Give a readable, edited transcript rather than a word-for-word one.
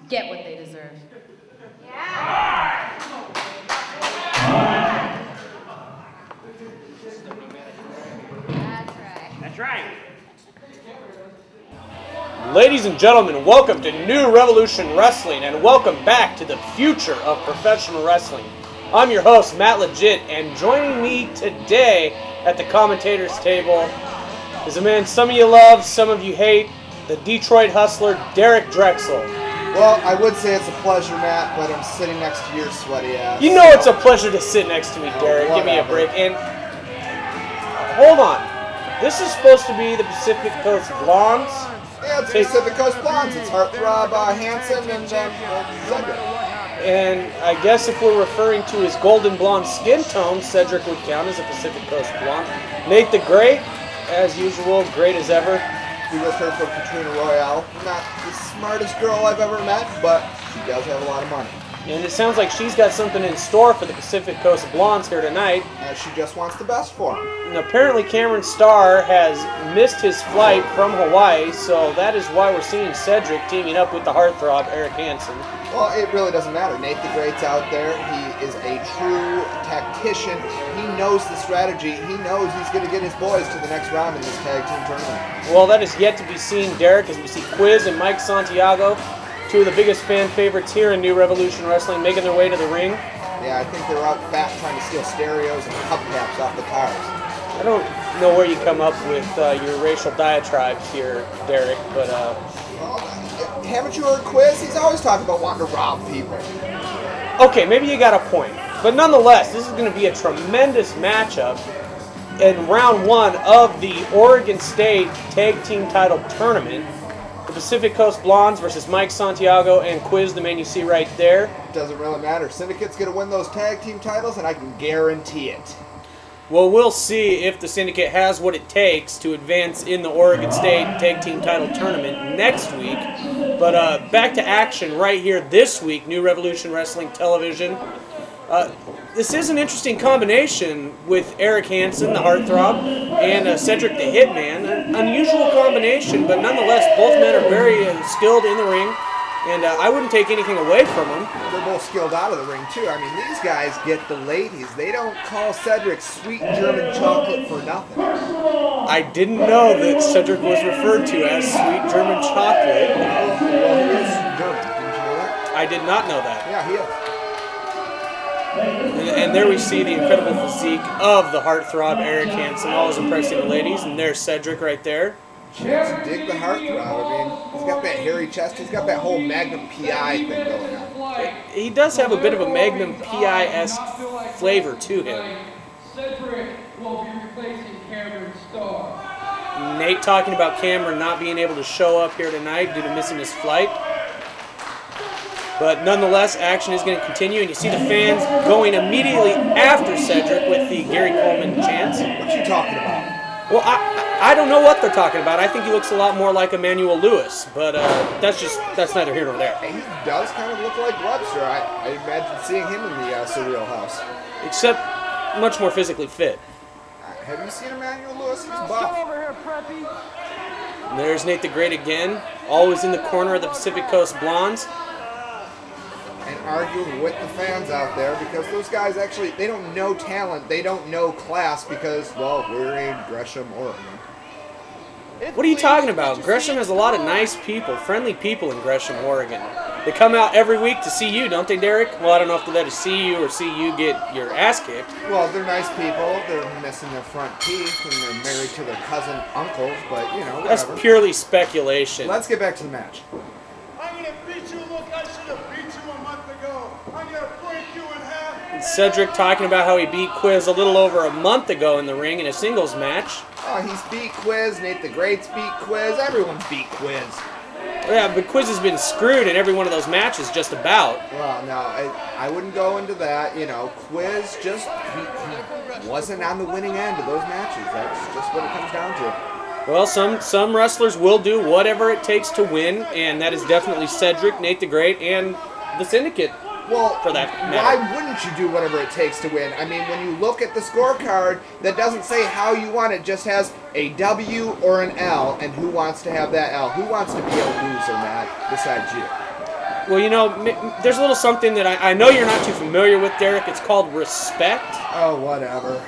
get what they deserve. That's right. Ladies and gentlemen, welcome to New Revolution Wrestling, and welcome back to the future of professional wrestling. I'm your host, Matt Legit, and joining me today at the commentators table is a man some of you love, some of you hate, the Detroit Hustler, Derek Drexel. Well, I would say it's a pleasure, Matt, but I'm sitting next to your sweaty ass. You know it's a pleasure to sit next to me, Derek. Give me a break. And hold on. This is supposed to be the Pacific Coast Blondes. Yeah, it's Pacific Coast Blondes. It's Heartthrob, Hanson, and Cedric. And I guess if we're referring to his golden blonde skin tone, Cedric would count as a Pacific Coast Blonde. Nate the Great, as usual, great as ever. We just heard from Katrina Royale. Not the smartest girl I've ever met, but she does have a lot of money. And it sounds like she's got something in store for the Pacific Coast Blondes here tonight. She just wants the best for them. And apparently Cameron Starr has missed his flight from Hawaii, so that is why we're seeing Cedric teaming up with the Heartthrob, Erik Hanson. Well, it really doesn't matter. Nate the Great's out there. He is a true tactician. He knows the strategy. He knows he's going to get his boys to the next round in this tag team tournament. Well, that is yet to be seen, Derek, as we see Quiz and Mike Santiago, two of the biggest fan favorites here in New Revolution Wrestling, making their way to the ring. Yeah, I think they were out back trying to steal stereos and hubcaps off the cars. I don't know where you come up with your racial diatribes here, Derek, but... haven't you heard Quiz? He's always talking about wanting to rob people. Okay, maybe you got a point. But nonetheless, this is going to be a tremendous matchup in round one of the Oregon State Tag Team Title Tournament. The Pacific Coast Blondes versus Mike Santiago and Quiz, the man you see right there. Doesn't really matter. Syndicate's going to win those tag team titles, and I can guarantee it. Well, we'll see if the Syndicate has what it takes to advance in the Oregon State Tag Team Title Tournament next week. But back to action right here this week, New Revolution Wrestling Television. This is an interesting combination with Erik Hanson, the Heartthrob, and Cedric the Hitman. An unusual combination, but nonetheless, both men are very skilled in the ring, and I wouldn't take anything away from them. They're both skilled out of the ring, too. I mean, these guys get the ladies. They don't call Cedric sweet German chocolate for nothing. I didn't know that Cedric was referred to as sweet German chocolate. Well, he is German. Didn't you know that? I did not know that. Yeah, he is. And there we see the incredible physique of the Heartthrob, Erik Hanson, always impressing the ladies. And there's Cedric right there. Just dig the Heartthrob. I mean, he's got that hairy chest. He's got that whole Magnum PI thing going on. He does have a bit of a Magnum PI-esque flavor to him. Cedric will be replacing Cameron Starr. Nate talking about Cameron not being able to show up here tonight due to missing his flight. But nonetheless, action is going to continue, and you see the fans going immediately after Cedric with the Gary Coleman chants. What you talking about? Well, I don't know what they're talking about. I think he looks a lot more like Emmanuel Lewis, but that's neither here nor there. He does kind of look like Webster. I imagine seeing him in the Surreal House. Except much more physically fit. Have you seen Emmanuel Lewis? He's buff. And there's Nate the Great again, always in the corner of the Pacific Coast Blondes. And arguing with the fans out there, because those guys actually, they don't know talent, they don't know class, because, well, we're in Gresham, Oregon. What are you talking about? Gresham has a lot of nice people, friendly people in Gresham, Oregon. They come out every week to see you, don't they, Derek? Well, I don't know if they're there to see you or see you get your ass kicked. Well, they're nice people. They're missing their front teeth, and they're married to their cousin uncles, but, you know, whatever. That's purely speculation. Let's get back to the match. I'm going to beat you. Look, I should have beat you a month ago. I'm going to break you in half. And Cedric talking about how he beat Quiz a little over a month ago in the ring in a singles match. Oh, he's beat Quiz. Nate the Great's beat Quiz. Everyone's beat Quiz. Yeah, but Quiz has been screwed in every one of those matches just about. Well, no, I wouldn't go into that. You know, Quiz just, he wasn't on the winning end of those matches. That's just what it comes down to. Well, some wrestlers will do whatever it takes to win, and that is definitely Cedric, Nate the Great, and the Syndicate. Well, for that matter. Why wouldn't you do whatever it takes to win? I mean, when you look at the scorecard, that doesn't say how you want it. It just has a W or an L, and who wants to have that L? Who wants to be a loser, Matt, besides you? Well, you know, there's a little something that I know you're not too familiar with, Derek. It's called respect. Oh, whatever.